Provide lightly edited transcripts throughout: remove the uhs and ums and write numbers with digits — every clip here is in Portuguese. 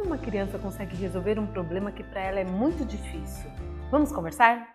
como uma criança consegue resolver um problema que para ela é muito difícil? Vamos conversar?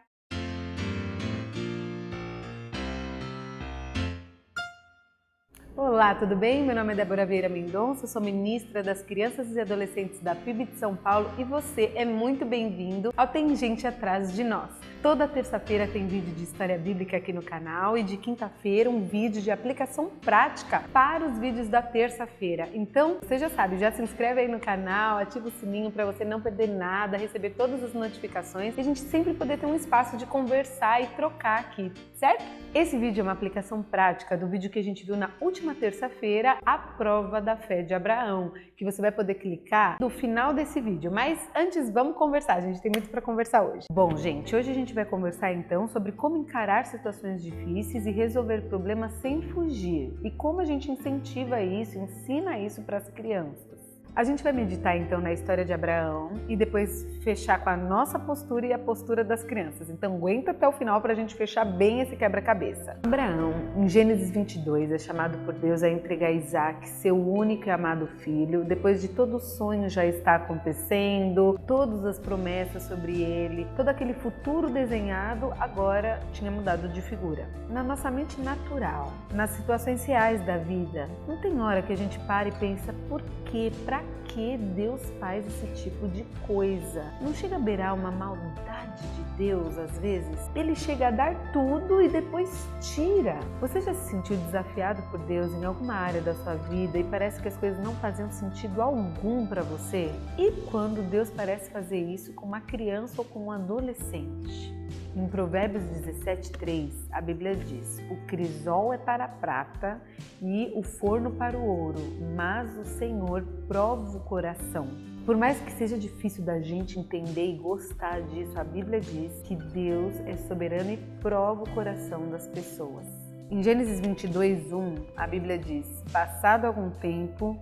Olá, tudo bem? Meu nome é Débora Vieira Mendonça, sou ministra das Crianças e Adolescentes da PIB de São Paulo e você é muito bem-vindo ao Tem Gente Atrás de Nós. Toda terça-feira tem vídeo de história bíblica aqui no canal e de quinta-feira um vídeo de aplicação prática para os vídeos da terça-feira. Então, você já sabe, já se inscreve aí no canal, ativa o sininho para você não perder nada, receber todas as notificações e a gente sempre poder ter um espaço de conversar e trocar aqui, certo? Esse vídeo é uma aplicação prática do vídeo que a gente viu na última terça-feira, a prova da fé de Abraão, que você vai poder clicar no final desse vídeo. Mas antes, vamos conversar, a gente tem muito para conversar hoje. Bom, gente, hoje a gente vai conversar então sobre como encarar situações difíceis e resolver problemas sem fugir e como a gente incentiva isso, ensina isso para as crianças. A gente vai meditar então na história de Abraão e depois fechar com a nossa postura e a postura das crianças. Então aguenta até o final para a gente fechar bem esse quebra-cabeça. Abraão, em Gênesis 22, é chamado por Deus a entregar Isaac, seu único e amado filho, depois de todo o sonho já estar acontecendo, todas as promessas sobre ele, todo aquele futuro desenhado agora tinha mudado de figura. Na nossa mente natural, nas situações reais da vida, não tem hora que a gente para e pensa por quê, pra que Deus faz esse tipo de coisa? Não chega a beirar uma maldade de Deus às vezes? Ele chega a dar tudo e depois tira. Você já se sentiu desafiado por Deus em alguma área da sua vida e parece que as coisas não faziam sentido algum para você? E quando Deus parece fazer isso com uma criança ou com um adolescente? Em Provérbios 17:3, a Bíblia diz: o crisol é para a prata e o forno para o ouro, mas o Senhor prova o coração. Por mais que seja difícil da gente entender e gostar disso, a Bíblia diz que Deus é soberano e prova o coração das pessoas. Em Gênesis 22:1, a Bíblia diz: passado algum tempo,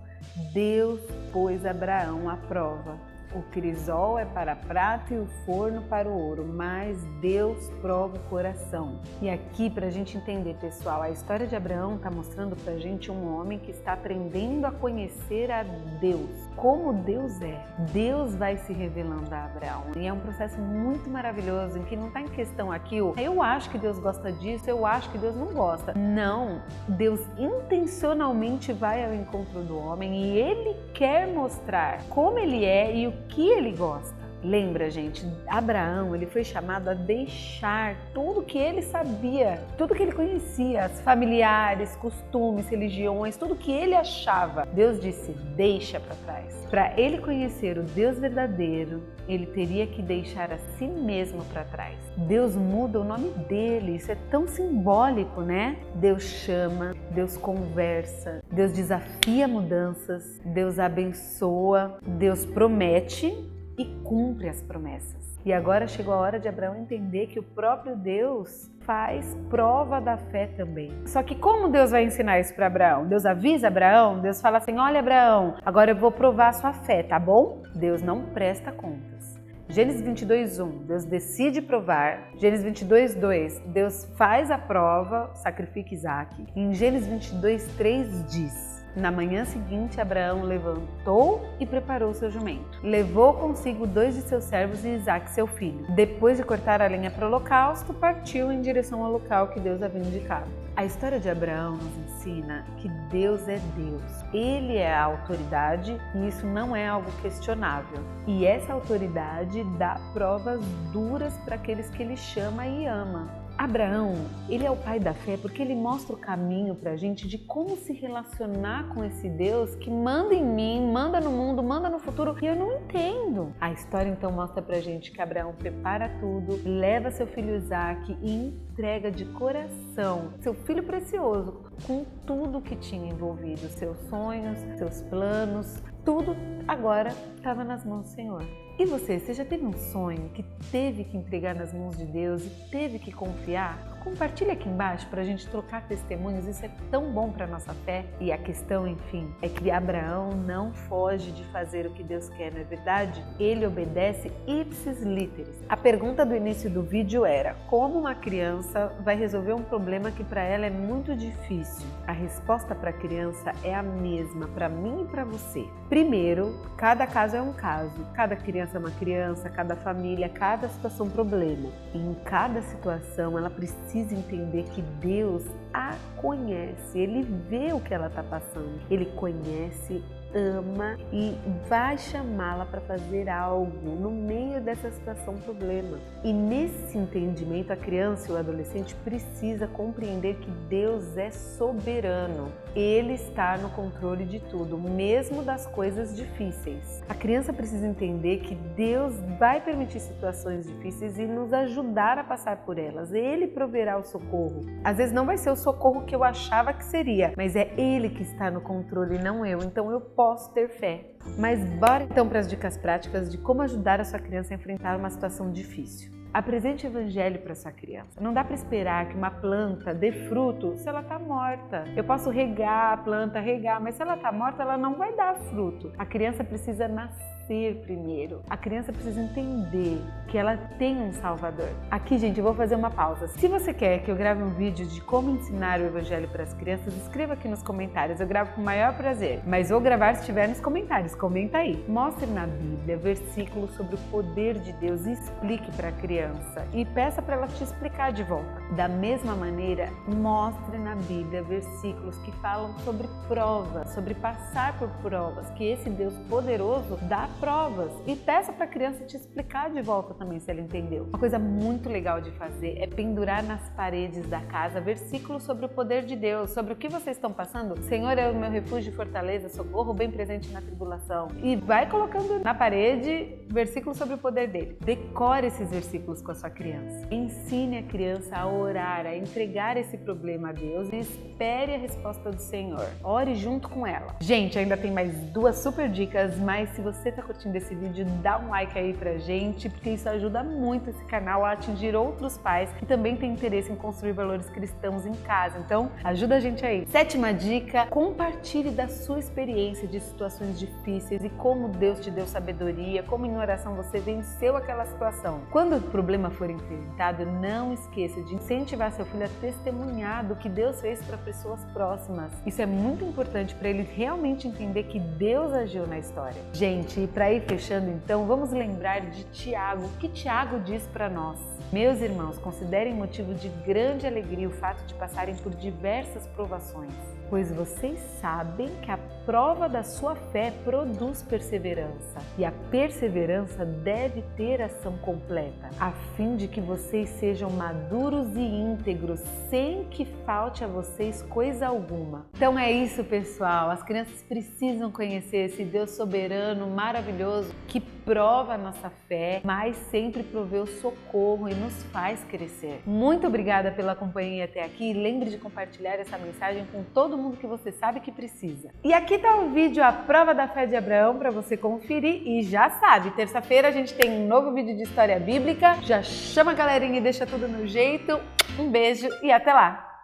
Deus pôs Abraão à prova. O crisol é para a prata e o forno para o ouro, mas Deus prova o coração. E aqui, para a gente entender, pessoal, a história de Abraão está mostrando para a gente um homem que está aprendendo a conhecer a Deus, como Deus é. Deus vai se revelando a Abraão. E é um processo muito maravilhoso, em que não está em questão aqui o eu acho que Deus gosta disso, eu acho que Deus não gosta. Não, Deus intencionalmente vai ao encontro do homem e Ele quer mostrar como Ele é e o que Ele gosta. Lembra, gente, Abraão, ele foi chamado a deixar tudo que ele sabia, tudo que ele conhecia, as familiares, costumes, religiões, tudo que ele achava. Deus disse, deixa para trás. Para ele conhecer o Deus verdadeiro, ele teria que deixar a si mesmo para trás. Deus muda o nome dele, isso é tão simbólico, né? Deus chama, Deus conversa, Deus desafia mudanças, Deus abençoa, Deus promete e cumpre as promessas. E agora chegou a hora de Abraão entender que o próprio Deus faz prova da fé também. Só que como Deus vai ensinar isso para Abraão? Deus avisa Abraão, Deus fala assim, olha Abraão, agora eu vou provar a sua fé, tá bom? Deus não presta contas. Gênesis 22:1, Deus decide provar. Gênesis 22:2, Deus faz a prova, sacrifica Isaac. Em Gênesis 22:3 diz, na manhã seguinte, Abraão levantou e preparou seu jumento. Levou consigo 2 de seus servos e Isaac, seu filho. Depois de cortar a lenha para o holocausto, partiu em direção ao local que Deus havia indicado. A história de Abraão nos ensina que Deus é Deus. Ele é a autoridade e isso não é algo questionável. E essa autoridade dá provas duras para aqueles que Ele chama e ama. Abraão, ele é o pai da fé porque ele mostra o caminho para a gente de como se relacionar com esse Deus que manda em mim, manda no mundo, manda no futuro e eu não entendo. A história então mostra pra gente que Abraão prepara tudo, leva seu filho Isaac e entrega de coração seu filho precioso com tudo que tinha envolvido, seus sonhos, seus planos, tudo agora estava nas mãos do Senhor. E você já teve um sonho que teve que entregar nas mãos de Deus e teve que confiar? Compartilha aqui embaixo para a gente trocar testemunhos, isso é tão bom para a nossa fé. E a questão, enfim, é que Abraão não foge de fazer o que Deus quer, não é verdade? Ele obedece ipsis literis. A pergunta do início do vídeo era: como uma criança vai resolver um problema que para ela é muito difícil? A resposta para a criança é a mesma para mim e para você. Primeiro, cada caso é um caso, cada criança é uma criança, cada família, cada situação é um problema. E em cada situação ela precisa entender que Deus a conhece, Ele vê o que ela está passando, Ele conhece, ama e vai chamá-la para fazer algo no meio dessa situação problema. E nesse entendimento, a criança e o adolescente precisa compreender que Deus é soberano. Ele está no controle de tudo, mesmo das coisas difíceis. A criança precisa entender que Deus vai permitir situações difíceis e nos ajudar a passar por elas. Ele proverá o socorro. Às vezes não vai ser o socorro que eu achava que seria, mas é Ele que está no controle, não eu. Então eu posso ter fé. Mas bora então para as dicas práticas de como ajudar a sua criança a enfrentar uma situação difícil. Apresente o evangelho para sua criança. Não dá para esperar que uma planta dê fruto se ela está morta. Eu posso regar a planta, mas se ela está morta, ela não vai dar fruto. A criança precisa nascer primeiro. A criança precisa entender que ela tem um Salvador. Aqui, gente, eu vou fazer uma pausa. Se você quer que eu grave um vídeo de como ensinar o evangelho para as crianças, escreva aqui nos comentários. Eu gravo com o maior prazer. Mas vou gravar se estiver nos comentários. Comenta aí. Mostre na Bíblia versículos sobre o poder de Deus e explique para a criança. E peça para ela te explicar de volta. Da mesma maneira, mostre na Bíblia versículos que falam sobre provas, sobre passar por provas, que esse Deus poderoso dá provas, e peça para a criança te explicar de volta também se ela entendeu. Uma coisa muito legal de fazer é pendurar nas paredes da casa versículos sobre o poder de Deus, sobre o que vocês estão passando. Senhor é o meu refúgio e fortaleza, socorro bem presente na tribulação. E vai colocando na parede versículos sobre o poder dele. Decore esses versículos com a sua criança. Ensine a criança a orar, a entregar esse problema a Deus e espere a resposta do Senhor. Ore junto com ela. Gente, ainda tem mais 2 super dicas, mas se você está curtindo esse vídeo, dá um like aí pra gente, porque isso ajuda muito esse canal a atingir outros pais que também têm interesse em construir valores cristãos em casa. Então, ajuda a gente aí. 7ª dica, compartilhe da sua experiência de situações difíceis e como Deus te deu sabedoria, como em oração você venceu aquela situação. Quando o problema for enfrentado, não esqueça de incentivar seu filho a testemunhar do que Deus fez para pessoas próximas. Isso é muito importante para ele realmente entender que Deus agiu na história. Gente, para ir fechando então, vamos lembrar de Tiago. O que Tiago diz para nós? Meus irmãos, considerem motivo de grande alegria o fato de passarem por diversas provações, pois vocês sabem que a prova da sua fé produz perseverança, e a perseverança deve ter ação completa, a fim de que vocês sejam maduros e íntegros, sem que falte a vocês coisa alguma. Então é isso, pessoal. As crianças precisam conhecer esse Deus soberano, maravilhoso, que prova a nossa fé, mas sempre provê o socorro e nos faz crescer. Muito obrigada pela companhia até aqui. Lembre de compartilhar essa mensagem com todo mundo que você sabe que precisa. E aqui está o vídeo A Prova da Fé de Abraão para você conferir. E já sabe, terça-feira a gente tem um novo vídeo de história bíblica. Já chama a galerinha e deixa tudo no jeito. Um beijo e até lá!